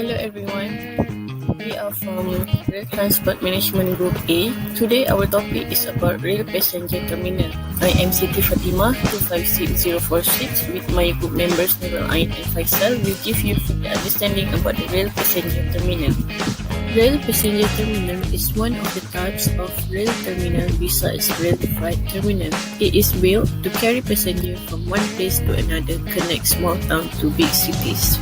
Hello everyone, we are from Rail Transport Management Group A. Today our topic is about Rail Passenger Terminal. I am Siti Fatima 256046 with my group members Nurul Ain and Faisal will give you the understanding about the Rail Passenger Terminal. Rail Passenger Terminal is one of the types of rail terminal besides rail freight terminal. It is built to carry passengers from one place to another, connect small towns to big cities.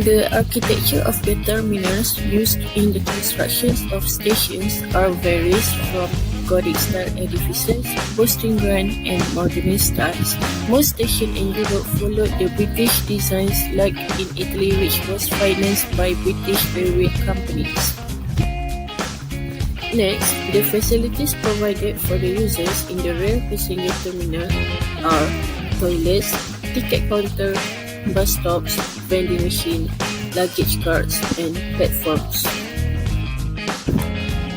The architecture of the terminals used in the construction of stations are varies from Gothic-style edifices, boasting grand and modernist styles. Most stations in Europe followed the British designs, like in Italy, which was financed by British railway companies. Next, the facilities provided for the users in the rail passenger terminal are toilets, ticket counter, bus stops, vending machine, luggage carts, and platforms.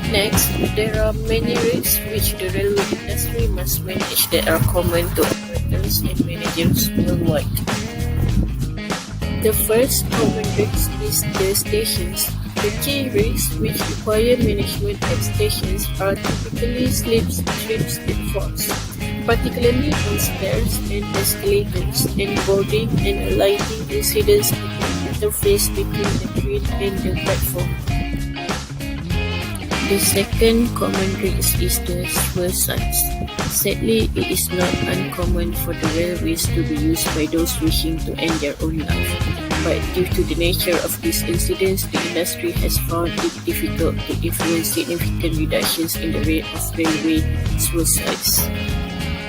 Next, there are many risks which the railway industry must manage that are common to operators and managers worldwide. The first common risk is the stations. The key risks which require management at stations are typically slips, trips, and falls, particularly on stairs and escalators, and boarding and alighting incidents at the interface between the train and the platform. The second common risk is the suicides. Sadly, it is not uncommon for the railways to be used by those wishing to end their own life. But due to the nature of these incidents, the industry has found it difficult to influence significant reductions in the rate of railway suicides.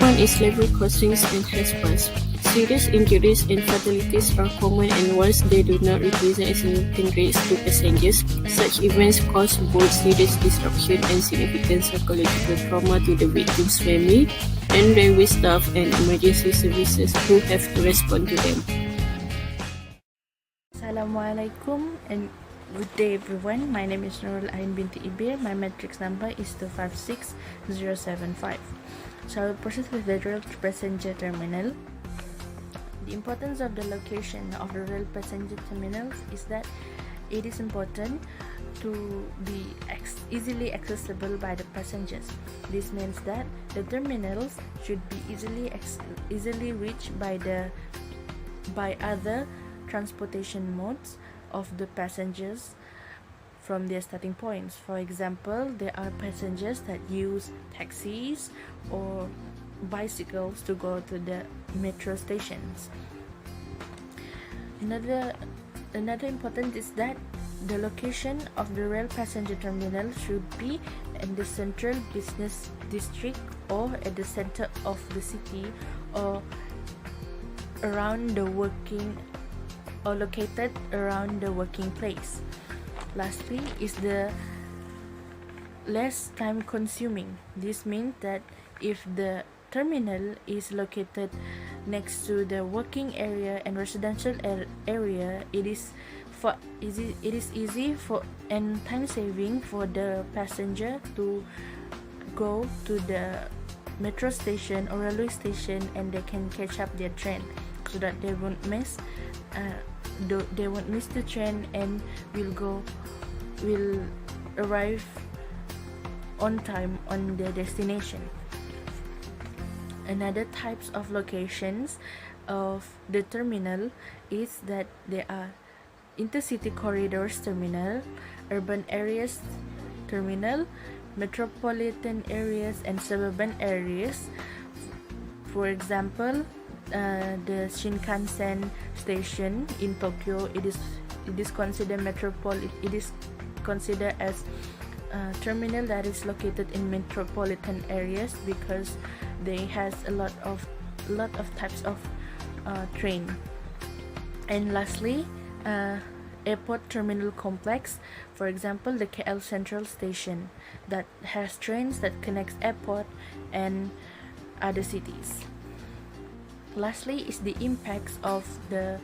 One is level crossings and trespass. Serious injuries and fatalities are common, and whilst they do not represent significant risks to passengers, such events cause both serious disruption and significant psychological trauma to the victim's family and railway staff and emergency services who have to respond to them. Assalamualaikum and good day everyone. My name is Nurul Ain binti Ibir. My matrix number is 256075. So I will proceed with the rail passenger terminal. The importance of the location of the rail passenger terminals is that it is important to be easily accessible by the passengers. This means that the terminals should be easily reached by other transportation modes of the passengers from their starting points. For example, there are passengers that use taxis or bicycles to go to the metro stations. Another important is that the location of the rail passenger terminal should be in the central business district or at the center of the city or around the working or located around the working place. Lastly is the less time consuming. This means that if the terminal is located next to the working area and residential area, it is easy for and time saving for the passenger to go to the metro station or railway station, and they can catch up their train so that they won't miss the train and will arrive on time on their destination. Another types of locations of the terminal is that there are intercity corridors terminal, urban areas terminal, metropolitan areas, and suburban areas. For example, the Shinkansen station in Tokyo, it is considered It is considered as a terminal that is located in metropolitan areas because they has a lot of types of train. And lastly, airport terminal complex. For example, the KL Central Station that has trains that connects airport and other cities. Lastly is the impacts of the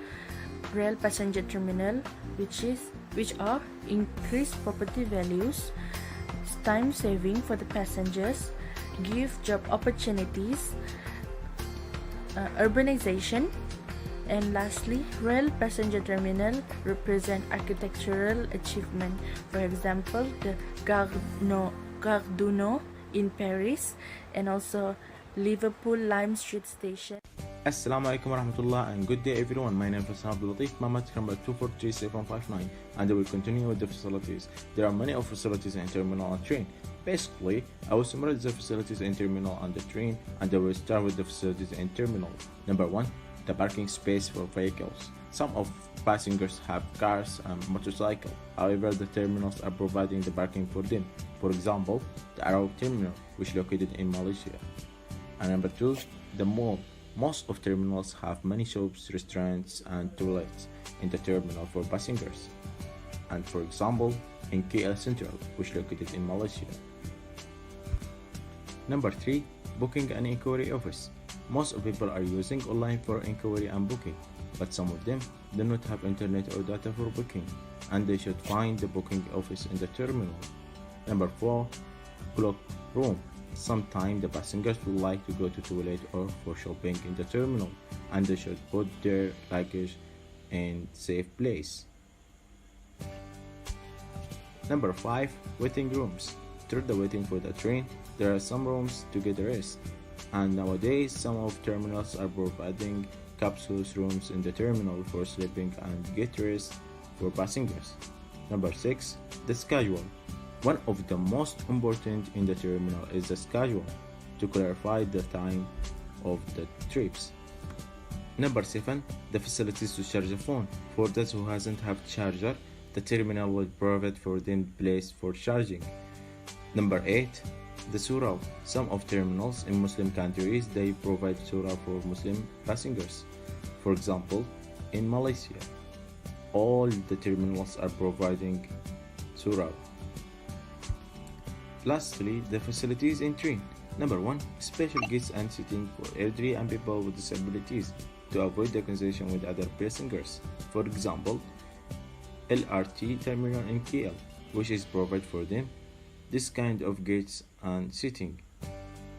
rail passenger terminal, which are increased property values, time saving for the passengers, give job opportunities, urbanization, And lastly, rail passenger terminal represent architectural achievement. For example, the Gare du Nord in Paris and also Liverpool Lime Street Station. Assalamu alaikum warahmatullah and good day everyone. My name is Abdul Latif Mamat number 243759 and I will continue with the facilities. There are many of facilities in terminal and train. Basically, I will summarize the facilities in terminal and the train and I will start with the facilities in terminal. Number 1. The parking space for vehicles. Some of passengers have cars and motorcycles. However, the terminals are providing the parking for them. For example, the Arab terminal, which is located in Malaysia. And number 2, the mall. Most of terminals have many shops, restaurants, and toilets in the terminal for passengers. And for example, in KL Central, which is located in Malaysia. Number 3, booking and inquiry office. Most of people are using online for inquiry and booking, but some of them do not have internet or data for booking, and they should find the booking office in the terminal. Number 4, cloak room. Sometimes the passengers would like to go to toilet or for shopping in the terminal, and they should put their luggage in safe place. Number 5, waiting rooms. Through the waiting for the train, there are some rooms to get rest, and nowadays some of terminals are providing capsule rooms in the terminal for sleeping and get rest for passengers. Number 6, the schedule. One of the most important in the terminal is the schedule to clarify the time of the trips. Number 7, the facilities to charge the phone. For those who hasn't have charger, the terminal will provide for them place for charging. Number 8, the surau. Some of terminals in Muslim countries they provide surau for Muslim passengers. For example, in Malaysia, all the terminals are providing surau. Lastly, the facilities in train. Number 1, special gates and seating for elderly and people with disabilities to avoid the congestion with other passengers. For example, LRT terminal in KL, which is provided for them this kind of gates and seating.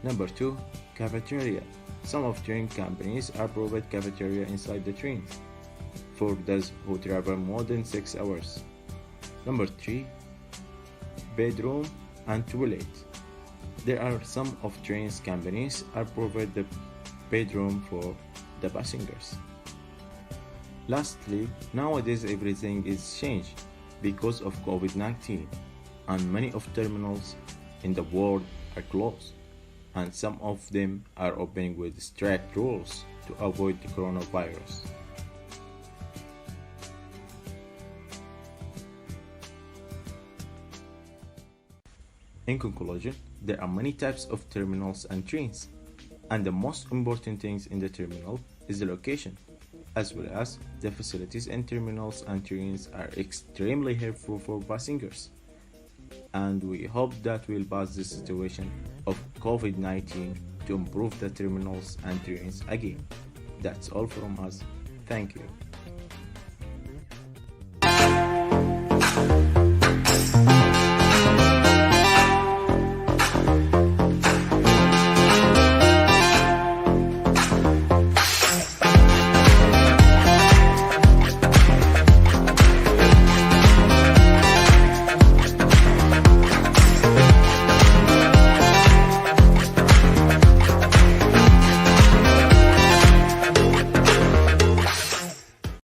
Number 2, cafeteria. Some of train companies are provide cafeteria inside the trains for those who travel more than 6 hours. Number 3, bedroom and toilet. There are some of trains companies are provide the bedroom for the passengers. Lastly, nowadays everything is changed because of COVID-19 and many of terminals in the world are closed and some of them are opening with strict rules to avoid the coronavirus. In conclusion, there are many types of terminals and trains, and the most important things in the terminal is the location, as well as the facilities in terminals and trains are extremely helpful for passengers. And we hope that we'll pass this situation of COVID-19 to improve the terminals and trains again. That's all from us. Thank you.